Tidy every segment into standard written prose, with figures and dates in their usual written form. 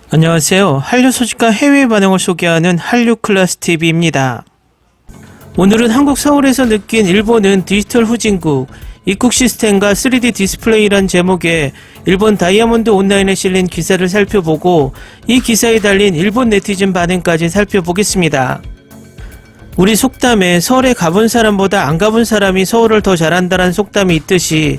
안녕하세요. 한류 소식과 해외 반응을 소개하는 한류클래스TV입니다. 오늘은 한국 서울에서 느낀 일본은 디지털 후진국, 입국 시스템과 3D 디스플레이란 제목의 일본 다이아몬드 온라인에 실린 기사를 살펴보고 이 기사에 달린 일본 네티즌 반응까지 살펴보겠습니다. 우리 속담에 서울에 가본 사람보다 안 가본 사람이 서울을 더 잘한다는 속담이 있듯이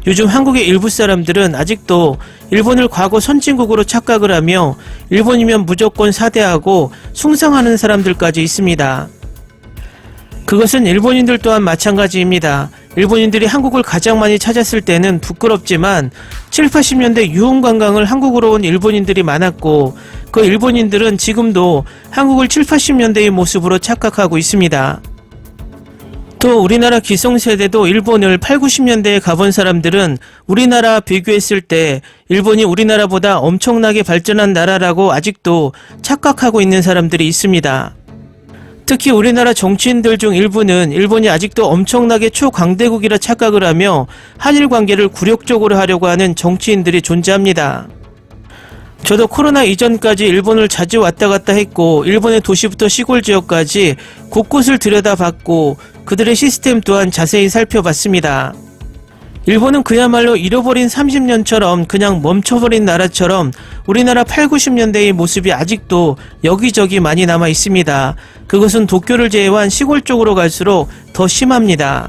요즘 한국의 일부 사람들은 아직도 일본을 과거 선진국으로 착각을 하며 일본이면 무조건 사대하고 숭상하는 사람들까지 있습니다. 그것은 일본인들 또한 마찬가지입니다. 일본인들이 한국을 가장 많이 찾았을 때는 부끄럽지만 7, 80년대 유흥관광을 한국으로 온 일본인들이 많았고 그 일본인들은 지금도 한국을 7, 80년대의 모습으로 착각하고 있습니다. 또 우리나라 기성세대도 일본을 8, 90년대에 가본 사람들은 우리나라와 비교했을 때 일본이 우리나라보다 엄청나게 발전한 나라라고 아직도 착각하고 있는 사람들이 있습니다. 특히 우리나라 정치인들 중 일부는 일본이 아직도 엄청나게 초강대국이라 착각을 하며 한일 관계를 굴욕적으로 하려고 하는 정치인들이 존재합니다. 저도 코로나 이전까지 일본을 자주 왔다 갔다 했고 일본의 도시부터 시골 지역까지 곳곳을 들여다봤고 그들의 시스템 또한 자세히 살펴봤습니다. 일본은 그야말로 잃어버린 30년처럼 그냥 멈춰버린 나라처럼 우리나라 8, 90년대의 모습이 아직도 여기저기 많이 남아 있습니다. 그것은 도쿄를 제외한 시골 쪽으로 갈수록 더 심합니다.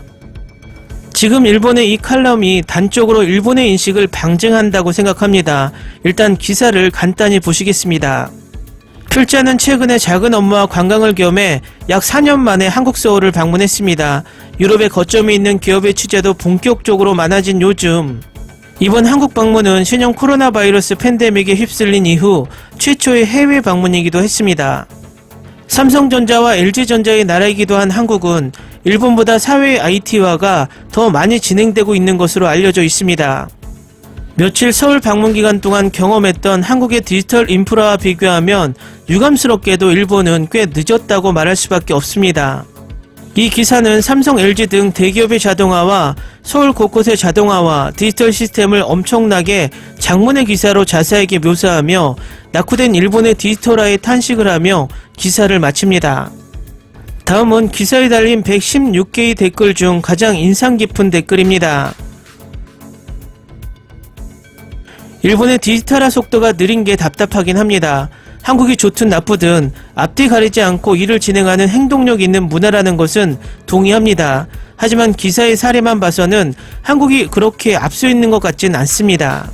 지금 일본의 이 칼럼이 단적으로 일본의 인식을 방증한다고 생각합니다. 일단 기사를 간단히 보시겠습니다. 필자는 최근에 작은 업무와 관광을 겸해 약 4년 만에 한국 서울을 방문했습니다. 유럽에 거점이 있는 기업의 취재도 본격적으로 많아진 요즘 이번 한국 방문은 신형 코로나 바이러스 팬데믹에 휩쓸린 이후 최초의 해외 방문이기도 했습니다. 삼성전자와 LG전자의 나라이기도 한 한국은 일본보다 사회 IT화가 더 많이 진행되고 있는 것으로 알려져 있습니다. 며칠 서울 방문 기간 동안 경험했던 한국의 디지털 인프라와 비교하면 유감스럽게도 일본은 꽤 늦었다고 말할 수밖에 없습니다. 이 기사는 삼성, LG 등 대기업의 자동화와 서울 곳곳의 자동화와 디지털 시스템을 엄청나게 장문의 기사로 자세하게 묘사하며 낙후된 일본의 디지털화에 탄식을 하며 기사를 마칩니다. 다음은 기사에 달린 116개의 댓글 중 가장 인상 깊은 댓글입니다. 일본의 디지털화 속도가 느린 게 답답하긴 합니다. 한국이 좋든 나쁘든 앞뒤 가리지 않고 일을 진행하는 행동력 있는 문화라는 것은 동의합니다. 하지만 기사의 사례만 봐서는 한국이 그렇게 앞서 있는 것 같진 않습니다.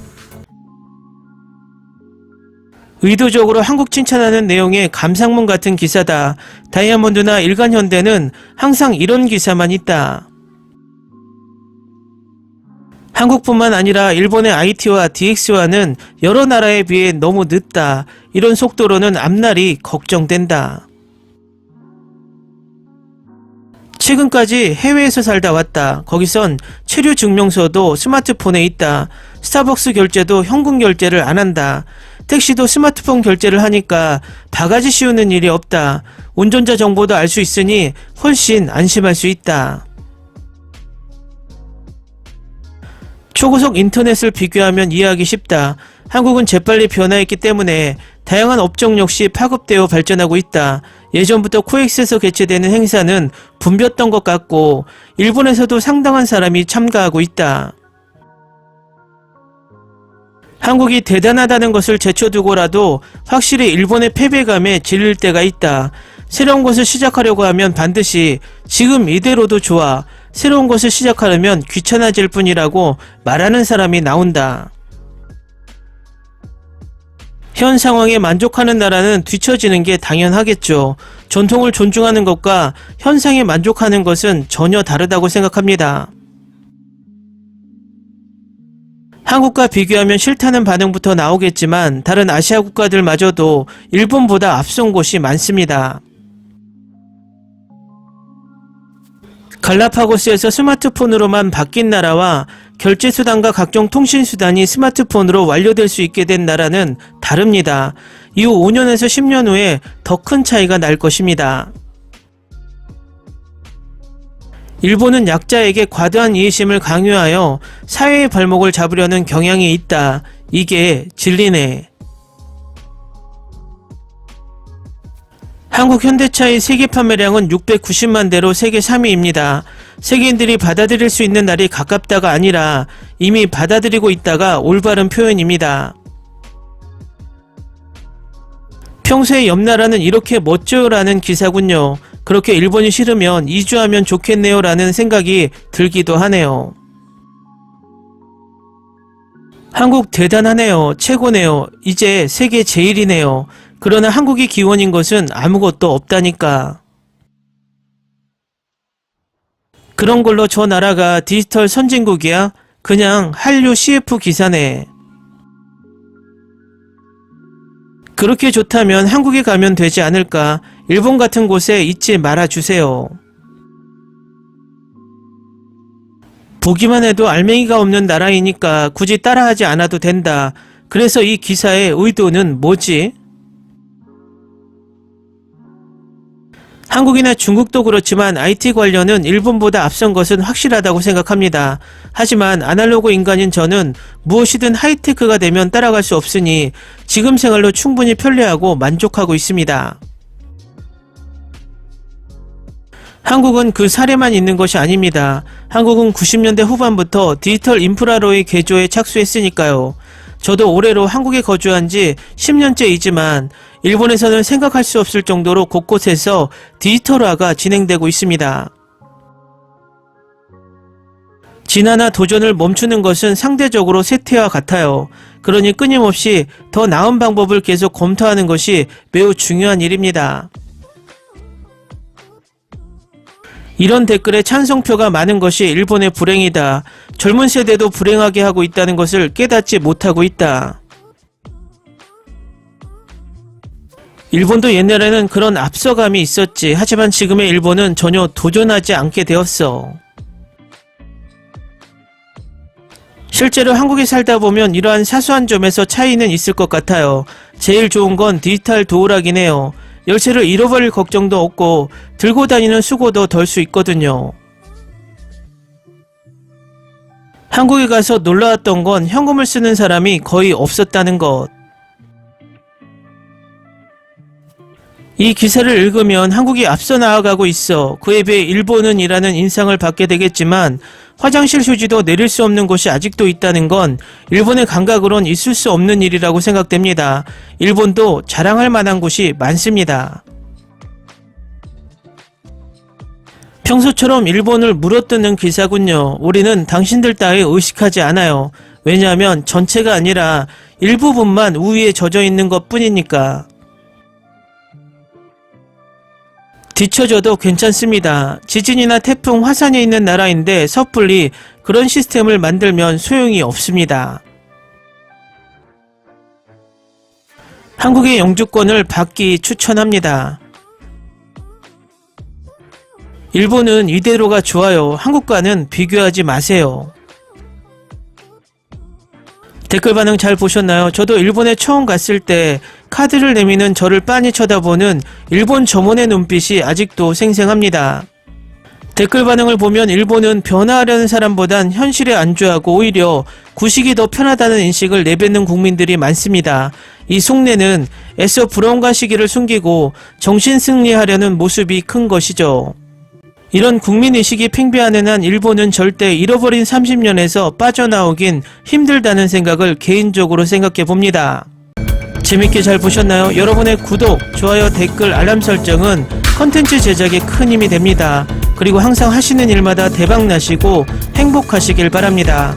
의도적으로 한국 칭찬하는 내용의 감상문 같은 기사다. 다이아몬드나 일간현대는 항상 이런 기사만 있다. 한국뿐만 아니라 일본의 IT와 DX화는 여러 나라에 비해 너무 늦다. 이런 속도로는 앞날이 걱정된다. 최근까지 해외에서 살다 왔다. 거기선 체류 증명서도 스마트폰에 있다. 스타벅스 결제도 현금 결제를 안 한다. 택시도 스마트폰 결제를 하니까 바가지 씌우는 일이 없다. 운전자 정보도 알 수 있으니 훨씬 안심할 수 있다. 초고속 인터넷을 비교하면 이해하기 쉽다. 한국은 재빨리 변화했기 때문에 다양한 업종 역시 파급되어 발전하고 있다. 예전부터 코엑스에서 개최되는 행사는 붐볐던 것 같고 일본에서도 상당한 사람이 참가하고 있다. 한국이 대단하다는 것을 제쳐두고라도 확실히 일본의 패배감에 질릴 때가 있다. 새로운 것을 시작하려고 하면 반드시 지금 이대로도 좋아. 새로운 것을 시작하려면 귀찮아질 뿐이라고 말하는 사람이 나온다. 현 상황에 만족하는 나라는 뒤처지는 게 당연하겠죠. 전통을 존중하는 것과 현상에 만족하는 것은 전혀 다르다고 생각합니다. 한국과 비교하면 싫다는 반응부터 나오겠지만 다른 아시아 국가들마저도 일본보다 앞선 곳이 많습니다. 갈라파고스에서 스마트폰으로만 바뀐 나라와 결제수단과 각종 통신수단이 스마트폰으로 완료될 수 있게 된 나라는 다릅니다. 이후 5년에서 10년 후에 더 큰 차이가 날 것입니다. 일본은 약자에게 과도한 이해심을 강요하여 사회의 발목을 잡으려는 경향이 있다. 이게 진리네. 한국 현대차의 세계 판매량은 690만 대로 세계 3위입니다. 세계인들이 받아들일 수 있는 날이 가깝다가 아니라 이미 받아들이고 있다가 올바른 표현입니다. 평소에 옆 나라는 이렇게 멋져요 라는 기사군요. 그렇게 일본이 싫으면 이주하면 좋겠네요 라는 생각이 들기도 하네요. 한국 대단하네요. 최고네요. 이제 세계 제일이네요. 그러나 한국이 기원인 것은 아무것도 없다니까. 그런 걸로 저 나라가 디지털 선진국이야? 그냥 한류 CF 기사네. 그렇게 좋다면 한국에 가면 되지 않을까? 일본 같은 곳에 있지 말아주세요. 보기만 해도 알맹이가 없는 나라이니까 굳이 따라하지 않아도 된다. 그래서 이 기사의 의도는 뭐지? 한국이나 중국도 그렇지만 IT 관련은 일본보다 앞선 것은 확실하다고 생각합니다. 하지만 아날로그 인간인 저는 무엇이든 하이테크가 되면 따라갈 수 없으니 지금 생활로 충분히 편리하고 만족하고 있습니다. 한국은 그 사례만 있는 것이 아닙니다. 한국은 90년대 후반부터 디지털 인프라로의 개조에 착수했으니까요. 저도 올해로 한국에 거주한 지 10년째이지만 일본에서는 생각할 수 없을 정도로 곳곳에서 디지털화가 진행되고 있습니다. 진화나 도전을 멈추는 것은 상대적으로 쇠퇴와 같아요. 그러니 끊임없이 더 나은 방법을 계속 검토하는 것이 매우 중요한 일입니다. 이런 댓글에 찬성표가 많은 것이 일본의 불행이다. 젊은 세대도 불행하게 하고 있다는 것을 깨닫지 못하고 있다. 일본도 옛날에는 그런 앞서감이 있었지. 하지만 지금의 일본은 전혀 도전하지 않게 되었어. 실제로 한국에 살다 보면 이러한 사소한 점에서 차이는 있을 것 같아요. 제일 좋은 건 디지털 도어락이긴 해요. 열쇠를 잃어버릴 걱정도 없고 들고 다니는 수고도 덜 수 있거든요. 한국에 가서 놀라웠던 건 현금을 쓰는 사람이 거의 없었다는 것. 이 기사를 읽으면 한국이 앞서 나아가고 있어. 그에 비해 일본은 이라는 인상을 받게 되겠지만 화장실 휴지도 내릴 수 없는 곳이 아직도 있다는 건 일본의 감각으론 있을 수 없는 일이라고 생각됩니다. 일본도 자랑할 만한 곳이 많습니다. 평소처럼 일본을 물어뜯는 기사군요. 우리는 당신들 따위 의식하지 않아요. 왜냐하면 전체가 아니라 일부분만 우위에 젖어 있는 것 뿐이니까. 뒤처져도 괜찮습니다. 지진이나 태풍, 화산이 있는 나라인데 섣불리 그런 시스템을 만들면 소용이 없습니다. 한국의 영주권을 받기 추천합니다. 일본은 이대로가 좋아요. 한국과는 비교하지 마세요. 댓글 반응 잘 보셨나요? 저도 일본에 처음 갔을 때 카드를 내미는 저를 빤히 쳐다보는 일본 점원의 눈빛이 아직도 생생합니다. 댓글 반응을 보면 일본은 변화하려는 사람보단 현실에 안주하고 오히려 구식이 더 편하다는 인식을 내뱉는 국민들이 많습니다. 이 속내는 애써 불안과 시기를 숨기고 정신승리하려는 모습이 큰 것이죠. 이런 국민의식이 팽배하는 한 일본은 절대 잃어버린 30년에서 빠져나오긴 힘들다는 생각을 개인적으로 생각해 봅니다. 재밌게 잘 보셨나요? 여러분의 구독, 좋아요, 댓글, 알람 설정은 컨텐츠 제작에 큰 힘이 됩니다. 그리고 항상 하시는 일마다 대박 나시고 행복하시길 바랍니다.